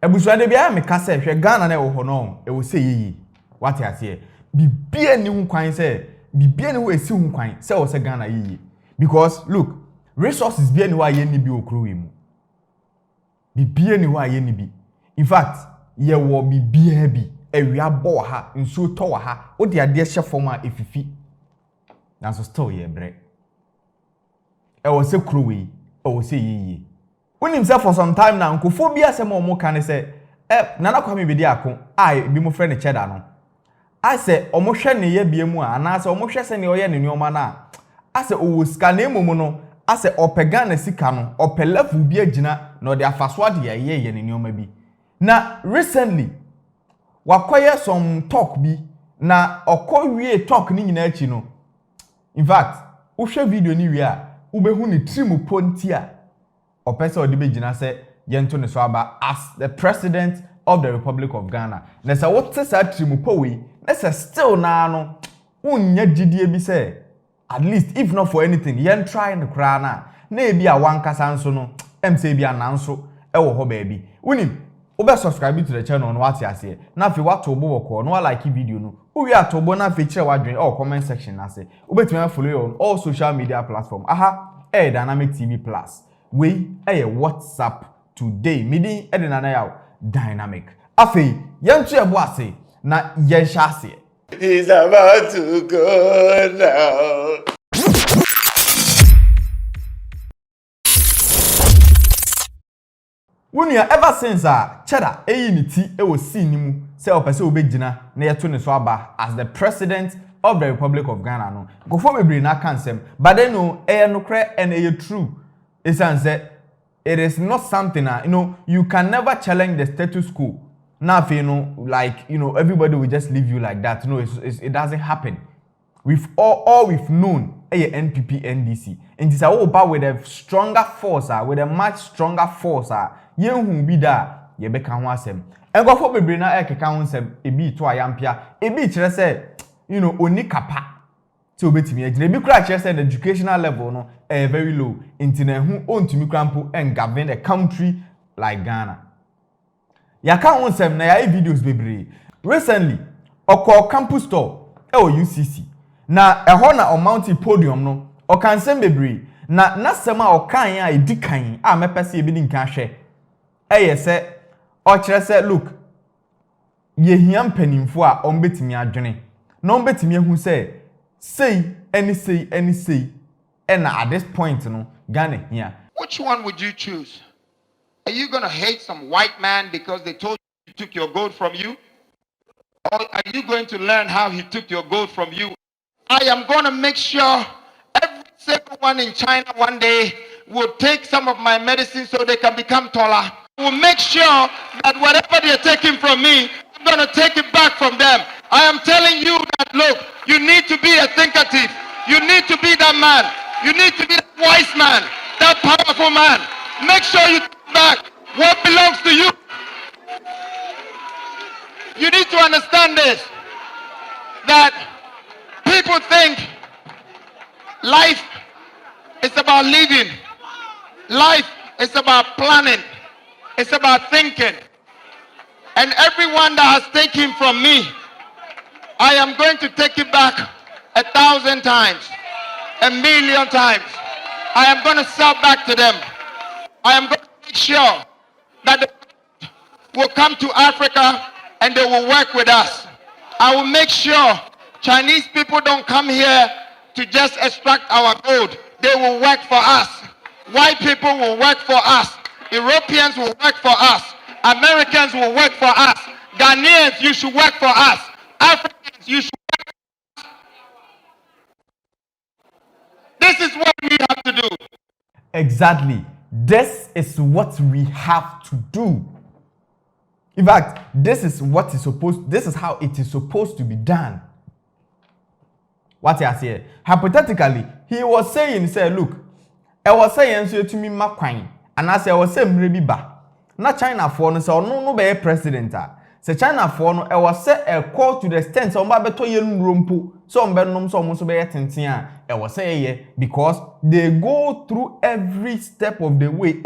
Ebusua de bia me ka say hwe Ghana na wo ho no e wo say yiyi what ya say bibia ni hu kwan say bibia ni wo esi hu kwan say wo say Ghana yiyi because look resources bia ni wa ye ni bi okro wi mu bibia ni wa ye ni bi in fact ye wo bibia bi ewia bo ha nsu to wa ha wo de ade hye form a efifi na so still ye bre e wo say kro wi e wo say yiyi unim say for some time now nkofo bi asem o mo kan say nana Kwame Bediako ai bi mo friend cheddar no I say o mo hwe ne ye bia mu a na say o mo hwe se ne o ye ne nyoma na I say o wo sika na emumu no I say opega na sika no opelefu bi agina na o de afaso ade ye ne nyoma bi na recently wakoye some talk bi na okowie talk ni nyina achi no in fact wo hwe video ni wie a wo behu ne trim ponti a opesa odi begina say yento ne so aba as the president of the Republic of Ghana na say what say trim powe na say still na no unya gidie bi say at least if not for anything yen try no kra na e bi a wankasa nso no em say bi ananso e wo ho ba bi unim obe subscribe to the channel no what ase na fi wato bo woko no like video no uwi atobo na fi kire wadwen comment section na say obetumi follow you on all social media platform Dynamic TV Plus we WhatsApp today midi edina na yaw dynamic afei yentu ebo ase na yensha ase is about to go now. Wunia ever since cheddar eyi ni ti e wo si ni mu se opese obegina na yeto ne so aba as the president of the Republic of Ghana no go for bebre na kansem but then no no kre and true it is not something you can never challenge the status quo. Now, like everybody will just leave you like that. No, it doesn't happen. We've all we've known NPP NDC, and this all about with a stronger force, with a much stronger force. Yen who be there, ye be kan wasem. And go for be na e kan wasem e bi to ayampia e bi kire say oni kapa. So betimi agina bi kura kire say the educational level no very low. Intina hu ontumi krampo and govern a country like Ghana. Ya kan wonsem na ya videos bebre. Recently, okọ campus store UCC. Na eho na o mountain podium no, o kan sem bebre. Na nasem a o kan ya edikan a mepese e bi di nkan hwe. Se o kire say look. Ye hia mpanimfo a o mbetimi adwene. Na o mbetimi ehu say any say. And at this point, Ghana here. Which one would you choose? Are you going to hate some white man because they told you he took your gold from you? Or are you going to learn how he took your gold from you? I am going to make sure every single one in China one day will take some of my medicine so they can become taller. Will make sure that whatever they're taking from me, I'm going to take it back from them. I am telling you that, look, you need to be a thinkative. You need to be that man. You need to be that wise man, that powerful man. Make sure you take back what belongs to you. You need to understand this, that people think life is about living. Life is about planning. It's about thinking. And everyone that has taken from me, I am going to take it back 1,000 times. 1,000,000 times. I am going to sell back to them. I am going to make sure that they will come to Africa and they will work with us. I will make sure Chinese people don't come here to just extract our gold. They will work for us. White people will work for us. Europeans will work for us. Americans will work for us. Ghanaians, you should work for us. Africans, you should work for us. This is what we have to do. Exactly. This is what we have to do. In fact, this is how it is supposed to be done. What I say? Hypothetically, he was saying, look, I was saying so to me makwan, and I say I was saying maybe ba. Na China for no say no be president. Say China for no I was say a call to the extent so mba beto yelum rompo. So mbenom so mo so be tenten I was say because they go through every step of the way,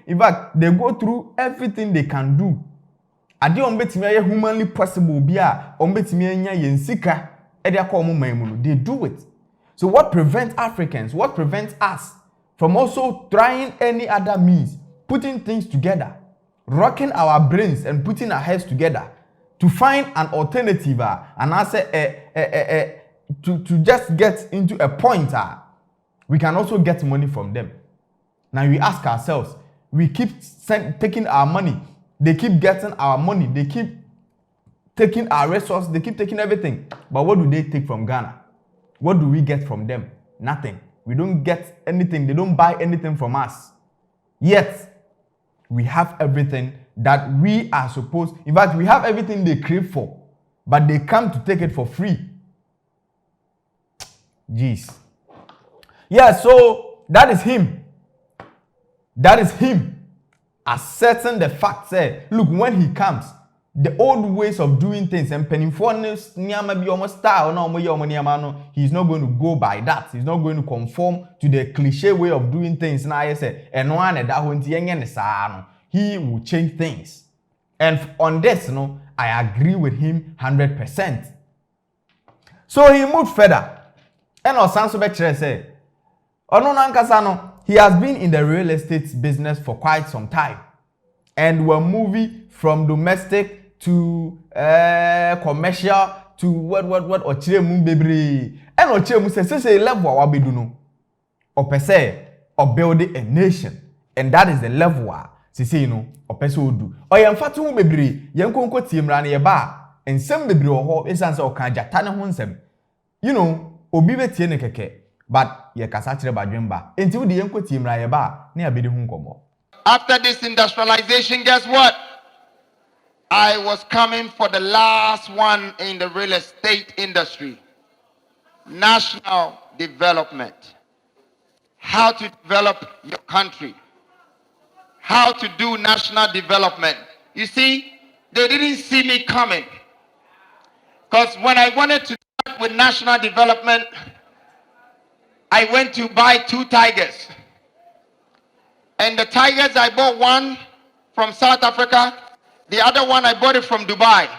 in fact, they go through everything they can do ade ombetimi aye humanly possible bia ombetimi anya yensika e de akọ mo man mu no they do it. So what prevents Africans, what prevents us from also trying any other means, putting things together, rocking our brains and putting our heads together to find an alternative and answer to just get into a point we can also get money from them. Now we ask ourselves, we keep taking our money, they keep getting our money, they keep taking our resources, they keep taking everything. But what do they take from Ghana? What do we get from them? Nothing. We don't get anything. They don't buy anything from us. Yet, we have everything that we are supposed. In fact, we have everything they crave for, but they come to take it for free. Jeez. Yeah, so that is him. That is him asserting the fact. Say, look, when he comes, the old ways of doing things and penny for nyama be almost style no, he's not going to go by that. He's not going to conform to the cliche way of doing things. Now I say, and one that he will change things. And on this, I agree with him 100%. So he moved further. And Osanso Bechere say, he has been in the real estate business for quite some time. And we're moving from domestic to commercial to what ochire bebre and ochire say level wa bedu no opese or building a nation, and that is the level say opese odu oyemfa to bebre yenkonko tiemra na ye ba ensem bebre ho esan se okan jata ne ho nsem obi betie ne keke but ye kasa kire badwemba enti wo de yenko tiemra ye ba na ya bedi ho nkomo. After this industrialization, guess what? I was coming for the last one in the real estate industry. National development. How to develop your country. How to do national development. You see, they didn't see me coming. Because when I wanted to start with national development, I went to buy 2 tigers. And the tigers, I bought one from South Africa. The other one, I bought it from Dubai.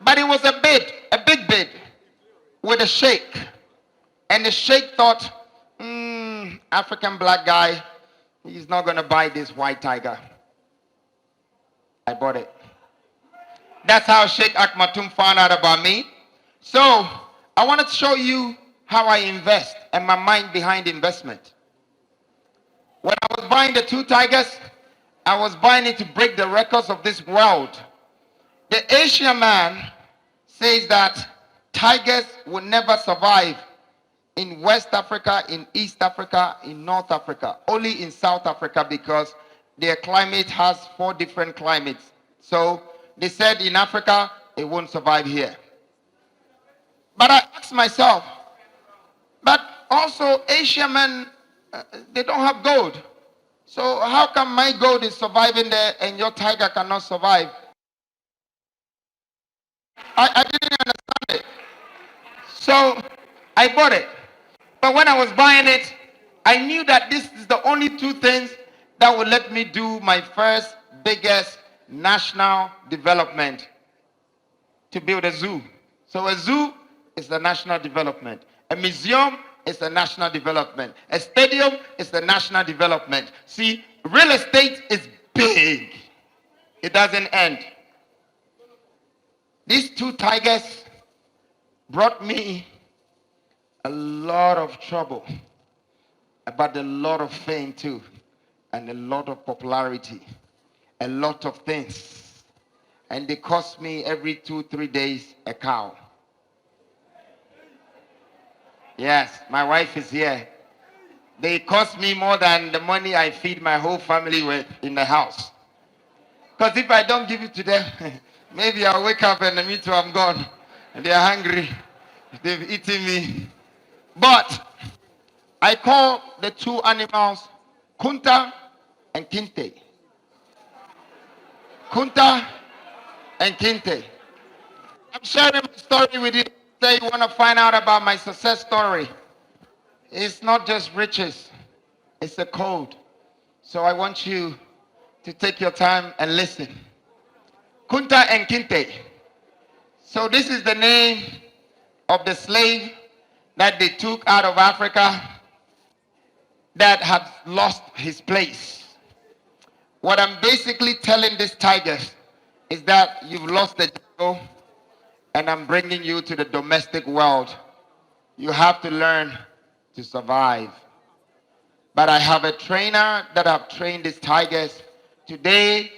But it was a big bid with a sheikh. And the sheikh thought, African black guy, he's not going to buy this white tiger. I bought it. That's how Sheikh Akmatum found out about me. So I wanted to show you how I invest and my mind behind investment. When I was buying the 2 tigers, I was buying it to break the records of this world. The Asian man says that tigers will never survive in West Africa, in East Africa, in North Africa. Only in South Africa because their climate has 4 different climates. So they said in Africa, it won't survive here. But I asked myself, but also Asian men, they don't have gold. So how come my gold is surviving there and your tiger cannot survive? I didn't understand it. So I bought it. But when I was buying it, I knew that this is the only 2 things that would let me do my first biggest national development, to build a zoo. So a zoo is the national development. A museum is the national development. A stadium is the national development. See, real estate is big. It doesn't end. These 2 tigers brought me a lot of trouble, but a lot of fame too, and a lot of popularity, a lot of things. And they cost me every 2-3 days a cow. Yes, my wife is here. They cost me more than the money I feed my whole family with in the house. Because if I don't give it to them, maybe I'll wake up and me too, I'm gone. And they're hungry. They've eaten me. But I call the 2 animals Kunta and Kinte. Kunta and Kinte. I'm sharing my story with you. Say you want to find out about my success story. It's not just riches, it's a code. So I want you to take your time and listen. Kunta Kunta and Kinte. So this is the name of the slave that they took out of Africa that has lost his place. What I'm basically telling these tigers is that you've lost the jungle and I'm bringing you to the domestic world. You have to learn to survive. But I have a trainer that have trained these tigers. Today,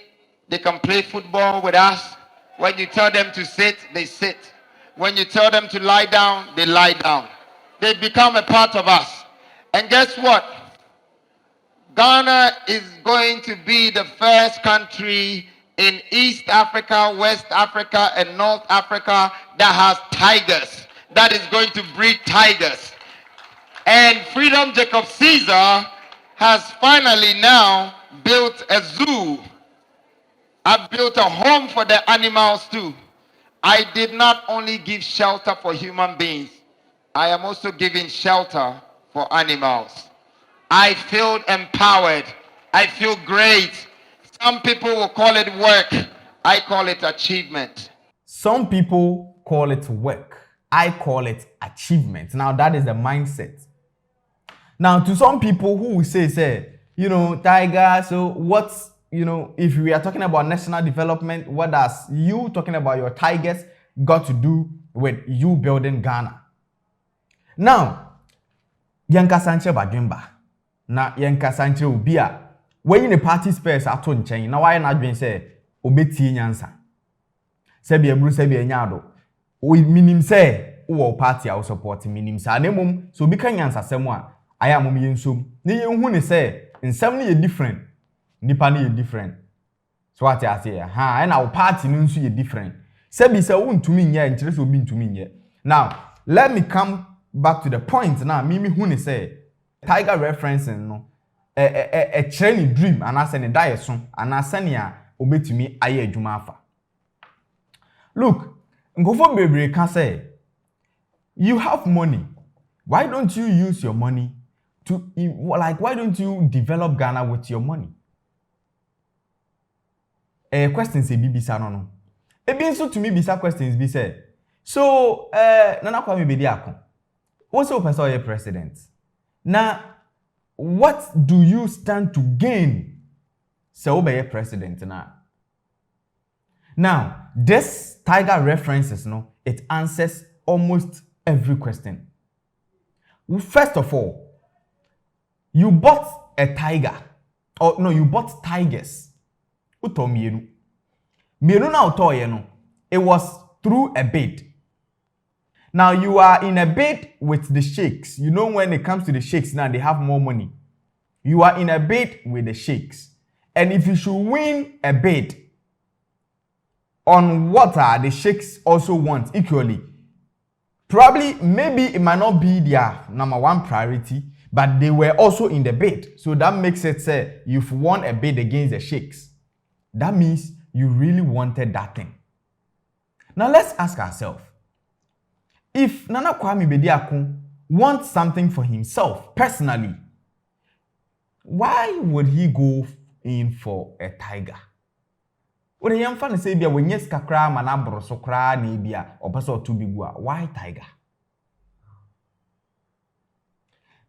they can play football with us. When you tell them to sit, they sit. When you tell them to lie down, they lie down. They become a part of us. And guess what? Ghana is going to be the first country in East Africa, West Africa, and North Africa that has tigers, that is going to breed tigers. And Freedom Jacob Caesar has finally now built a zoo. I've built a home for the animals too. I did not only give shelter for human beings, I am also giving shelter for animals. I feel empowered. I feel great. Some people will call it work. I call it achievement. Some people call it work. I call it achievement. Now that is the mindset. Now to some people who will say, you know, Tiger, so what's, you know, if we are talking about national development, what does you talking about your tigers got to do with you building Ghana? Now, Yanka Sanche Badwimba. Na Yanka Sanche Ubia. When in the party space at on chain, now I not been say, Obeti Nyansa. Sebi Bruce Sebi Nyado. We minim say, or party I will support minim sa nemum, so be Nyansa someone. I am Muminsum. Ni Yun say, in some year different. Nipani is different. So what I say, and our party means you different. Sebi say won't to me yeah, interest will be to me yeah. Now, let me come back to the point now. Mimi Huni say Tiger referencing no a training dream and I send a diason and I send ya obey to me aye jumafa. Look, Ngofo Bebre can say you have money. Why don't you use your money to why don't you develop Ghana with your money? Questions say Bisa no. Ebi so to me Bisa questions be said. So Nana Kwame Bediako. What's your person president? Now, what do you stand to gain? So be president now. Now, this Tiger references no, it answers almost every question. First of all, you bought a tiger. Or no, you bought tigers. Uto mienu. Mienu na uto yeno. It was through a bid. Now you are in a bid with the sheikhs. You know when it comes to the sheikhs now, they have more money. You are in a bid with the sheikhs. And if you should win a bid on water, the sheikhs also want equally. Probably, maybe it might not be their number one priority, but they were also in the bid. So that makes it say you've won a bid against the sheikhs. That means you really wanted that thing. Now let's ask ourselves, if Nana Kwame Bediako wants something for himself personally, why would he go in for a tiger? When young fan say bia when yes kakra manabro so kra na bia opeso to bigua, why tiger?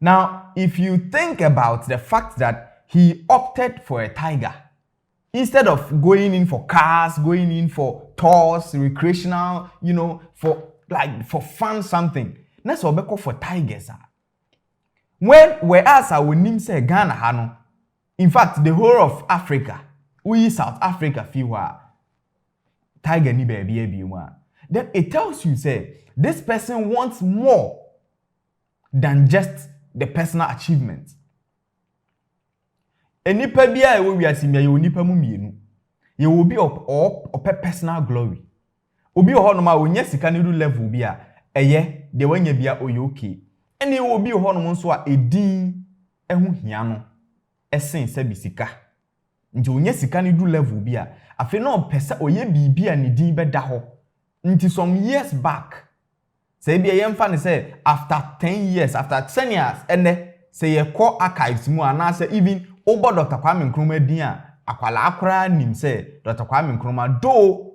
Now, if you think about the fact that he opted for a tiger instead of going in for cars, going in for tours, recreational, you know, for fun something. Let's go for tigers. Whereas our name say Ghana hano, in fact, the whole of Africa, we South Africa fewer tiger ni baby one. Then it tells you say this person wants more than just the personal achievement. Enipa bia e we asimia ye onipa mu mienu. Ye will be up personal glory. Obi ho no ma wonya sika ne du level bia eye de wanya bia oyoke. Ene obi ho no nso a edin ehu hia no esen se bisika. Nti wonya sika ne du level bia afi no pesa oye bibia ne din beda ho. Nti some years back say bia yemfa ne say after 10 years, after 10 years ene say ye call archives mu ana say even over Dr. Kwame Nkrumah din a akwala akra nim say Dr. Kwame Nkrumah do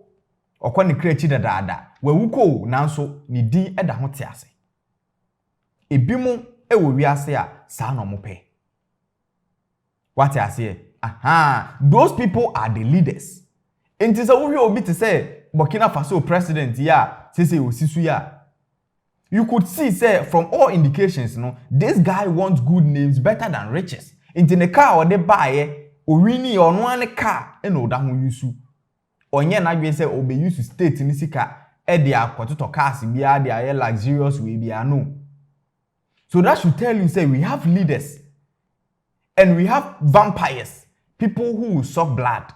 okwa ne kra chi dadaada wawuko nanso ne din eda ho te ase ebimu ewo wiase a saa no mo pe what I say those people are the leaders enti se wo hwe obi te say Burkina Faso president ya say osisu ya you could see say from all indications this guy wants good names better than riches enti ne car or de buy owini ono ane car e no da ho yusu onye na dwen say obe use state ni sika e de akototo cars bia de aye luxurious we bia no so that should tell you say we have leaders and we have vampires, people who will suck blood.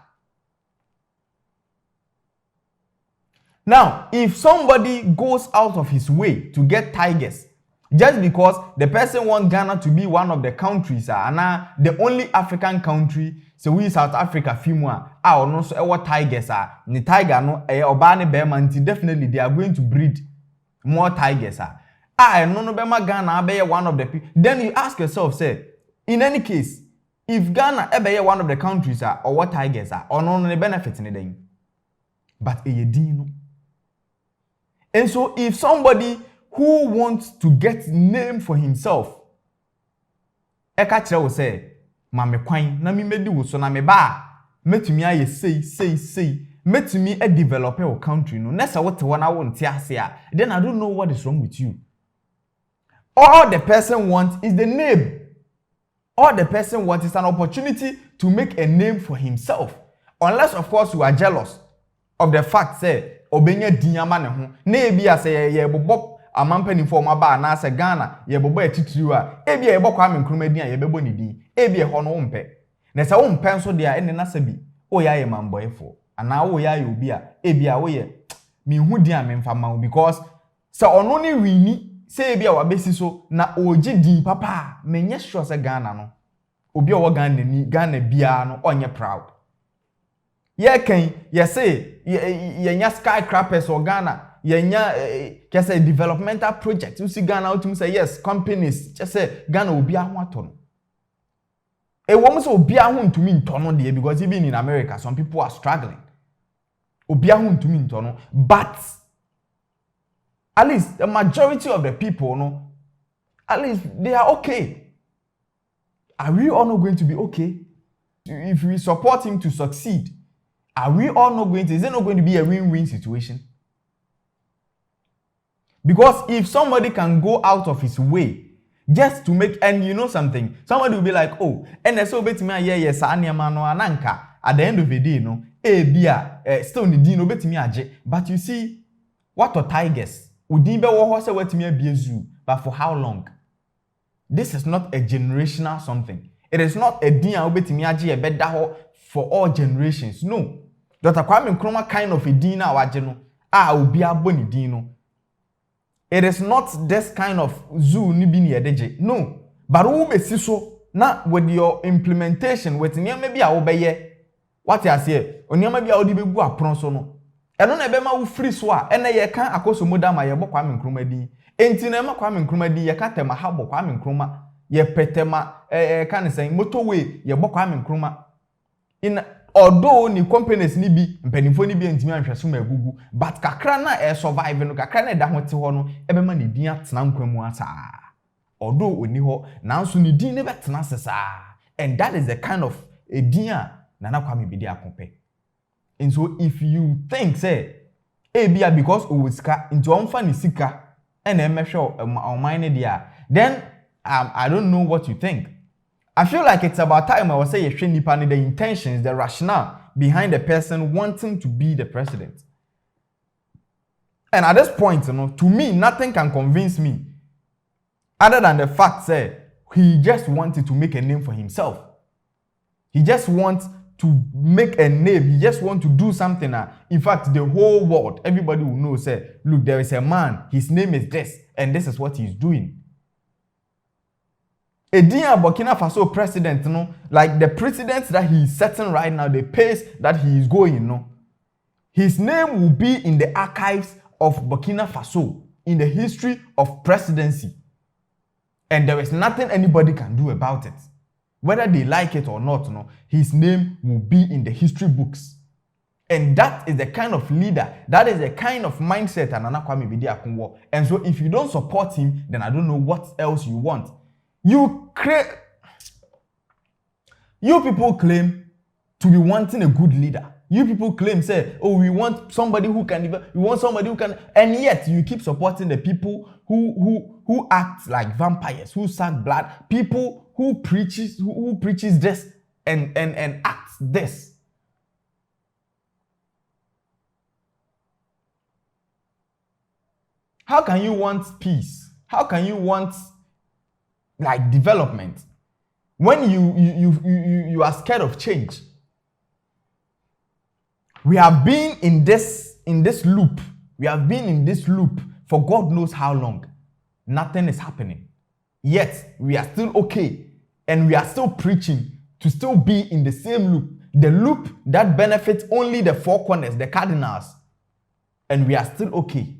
Now, if somebody goes out of his way to get tigers, just because the person wants Ghana to be one of the countries, and the only African country, so we South Africa, Fimwa, or no, so what tigers are, the tiger, no, Obani Bearman, definitely they are going to breed more tigers. No, Bema Ghana, be one of the people. Then you ask yourself, say, in any case, if Ghana ever one of the countries or what tigers are, or no benefits in the but a dino. And so if somebody who wants to get name for himself, Ekache will say, Mame Kwan, na mi medi so na me ba, metumi aye say, metumi a developer or country no. Nessa what one I want to then I don't know what is wrong with you. All the person wants is the name. All the person wants is an opportunity to make a name for himself. Unless, of course, you are jealous of the fact, say, Obenya dinyama ne ho. Na ebia say ye bobo amampani for ma ba na say Ghana ye bobo etitiriu a ebia ye bokwa Kwame din a ye bebo ne din. Ebia ho no umpe. Na say umpe nso de a ene na sabi. O ya ye mamboyefo. Ana o ya ye obi a ebia wo ye me hu din a memfa ma because say ono ne wini say bia wabesi so na oji din papa menye sure say Ghana no obi owo Ghana ni Ghana bia no onye proud ye kan ye say ye nya skyscrapers or Ghana ye nya ke say developmental project you see Ghana utum say yes companies just say Ghana obi aho ato no wo mo say obi aho ntumi nto no de because even in America some people are struggling obi aho ntumi nto no but at least the majority of the people, no, at least they are okay. Are we all not going to be okay? If we support him to succeed, are we all not going to, is it not going to be a win-win situation? Because if somebody can go out of his way just to make, and you know something, somebody will be like, oh, and so bet me yes, anka at the end of the day, no, still need no bet me aje. But you see, what are tigers? Udimbe wo ho se watimi abiezu, but for how long? This is not a generational something. It is not a din a obetimi age e beda ho for all generations. No. Dr. Kwame Nkrumah kind of a din na waje no, obi aboni din no. It is not this kind of zoo ni bi ne yedeje. No. But wo besi so na with your implementation with niyama bi a wo beye. What you say? Oniyama bi a wo di begu apron so no. Eno na ebe ma wo free so a ene ye kan akoso moda ma ye bo Kwame Nkrumah din enti na ma Kwame Nkrumah din ye ka tema ha bo Kwame Nkrumah ye petema kan say motorway ye bo Kwame Nkrumah in although ni companies ni bi mpanifo ni bi antimi anhweso ma agugu but kakra na survive no kakra na da ho te ho no ebe ma ne din atena nkwamu asa although oni ho nanso ni din ne betena sesa and that is the kind of a din na Kwame Bediako pe. And so if you think say bia because owosika into onfa ni sika and measure on mine there then I don't know what you think. I feel like it's about time I was say the intentions, the rationale behind the person wanting to be the president. And at this point, to me nothing can convince me other than the fact say he just wanted to make a name for himself. He just wants to make a name. He just wants to do something. In fact, the whole world, everybody will know, say, look, there is a man, his name is this, and this is what he's doing. A dear Burkina Faso president, like the president that he is setting right now, the pace that he is going, his name will be in the archives of Burkina Faso, in the history of presidency. And there is nothing anybody can do about it. Whether they like it or not, his name will be in the history books. And that is the kind of leader, that is the kind of mindset Nana Kwame Bediako was. And so if you don't support him, then I don't know what else you want. You people claim to be wanting a good leader. You people claim, say, oh, we want somebody who can, and yet you keep supporting the people who act like vampires, who suck blood, people who preaches this and acts this. How can you want peace? How can you want like development when you are scared of change? We have been in this loop. We have been in this loop for God knows how long. Nothing is happening. Yet we are still okay, and we are still preaching to still be in the same loop. The loop that benefits only the four corners, the cardinals, and we are still okay.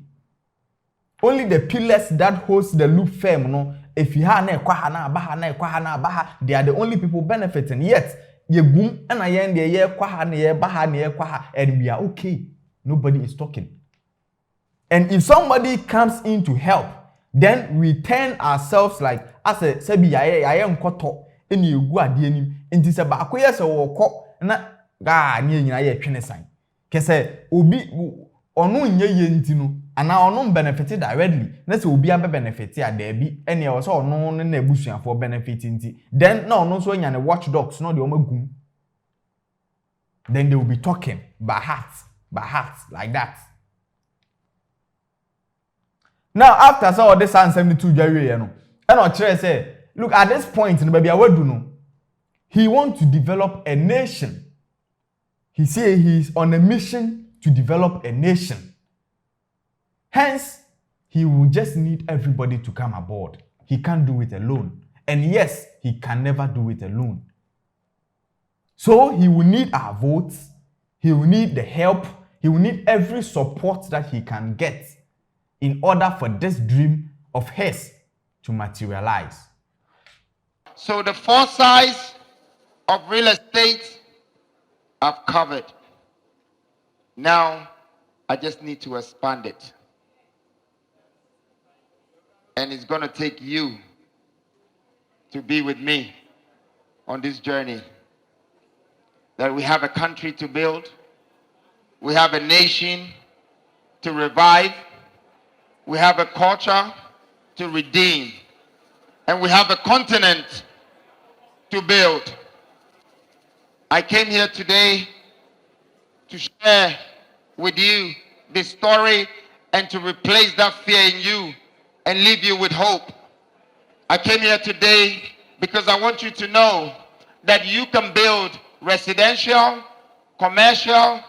Only the pillars that holds the loop firm, no. If you have baha, they are the only people benefiting. Yet ye boom and I end the year kwaha, and we are okay. Nobody is talking. And if somebody comes in to help, then we turn ourselves like as a sebi I am koto any you go at the enemy. And this about queer so ko na ga near ye twene sign. Kese obi onu nye yentino. And now no benefited directly. Let's will be a benefit here, there be any also no nebusian for benefiting. Then no so any watchdogs, no the omagum. Then they will be talking by heart, like that. Now, after all this 72 Jerry, and I'll say, look at this point in the baby, I will do no. He wants to develop a nation. He say he's on a mission to develop a nation. Hence, he will just need everybody to come aboard. He can't do it alone. And yes, he can never do it alone. So he will need our votes. He will need the help. He will need every support that he can get in order for this dream of his to materialize. So the four sides of real estate I've covered. Now, I just need to expand it. And it's going to take you to be with me on this journey. That we have a country to build. We have a nation to revive. We have a culture to redeem. And we have a continent to build. I came here today to share with you this story and to replace that fear in you and leave you with hope. I came here today because I want you to know that you can build residential, commercial,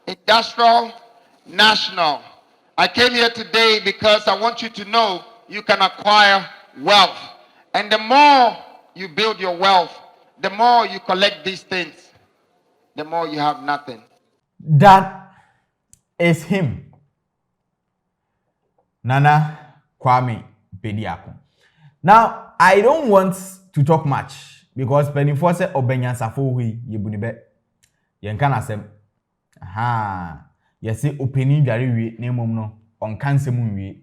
industrial, national. I came here today because I want you to know you can acquire wealth. And the more you build your wealth, the more you collect these things, the more you have nothing. That is him. Nana Kwame Bediako. Now, I don't want to talk much because penifo se obenya safo hui yebunibe. Yenka na sem. Aha. Yesi openi dware wie na mom no onka nsem wie.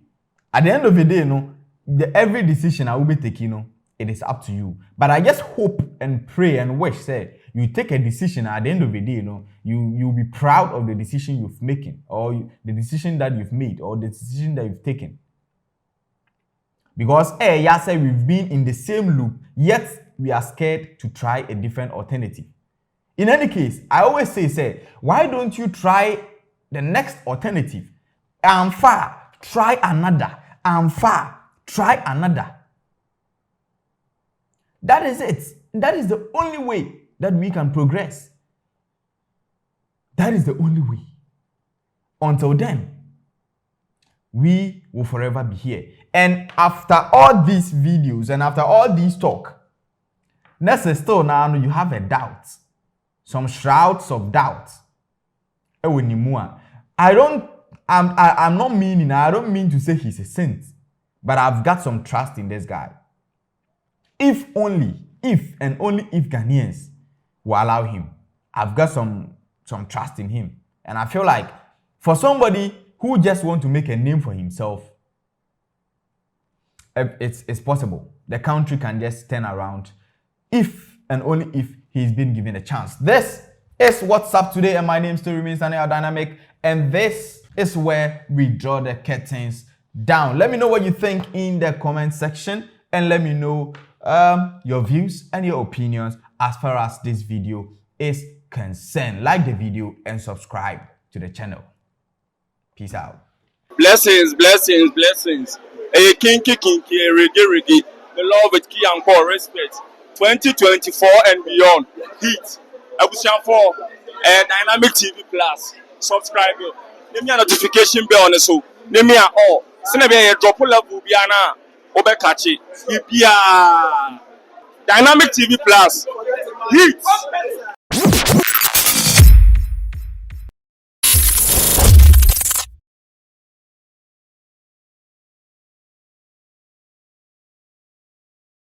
At the end of the day no, every decision I will be taking no, it is up to you. But I just hope and pray and wish say you take a decision at the end of the day, you'll be proud of the decision you've making or the decision that you've made or the decision that you've taken. Because say we've been in the same loop, yet we are scared to try a different alternative. In any case, I always say, why don't you try the next alternative? I'm far, try another. I'm far, try another. That is it. That is the only way that we can progress. That is the only way. Until then, we will forever be here. And after all these videos and after all these talk, next still now you have a doubt. Some shrouds of doubt. I don't mean to say he's a saint, but I've got some trust in this guy. If and only if Ghanaians will allow him, I've got some trust in him. And I feel like for somebody who just want to make a name for himself, it's possible. The country can just turn around if and only if he's been given a chance. This is What's Up Today, and my name still remains Daniel Dynamic, and this is where we draw the curtains down. Let me know what you think in the comment section, and let me know your views and your opinions as far as this video is concerned. Like the video and subscribe to the channel. Peace out. Blessings, blessings, blessings. A kinky, riggy. The love with key and core respect. 2024 and beyond. Heat. Ebusian 4 and Dynamic TV Plus. Subscribe. Name me a notification bell on the so. Name me a all. Send a drop level biana. Obe catch it. Dynamic TV Plus. Heat.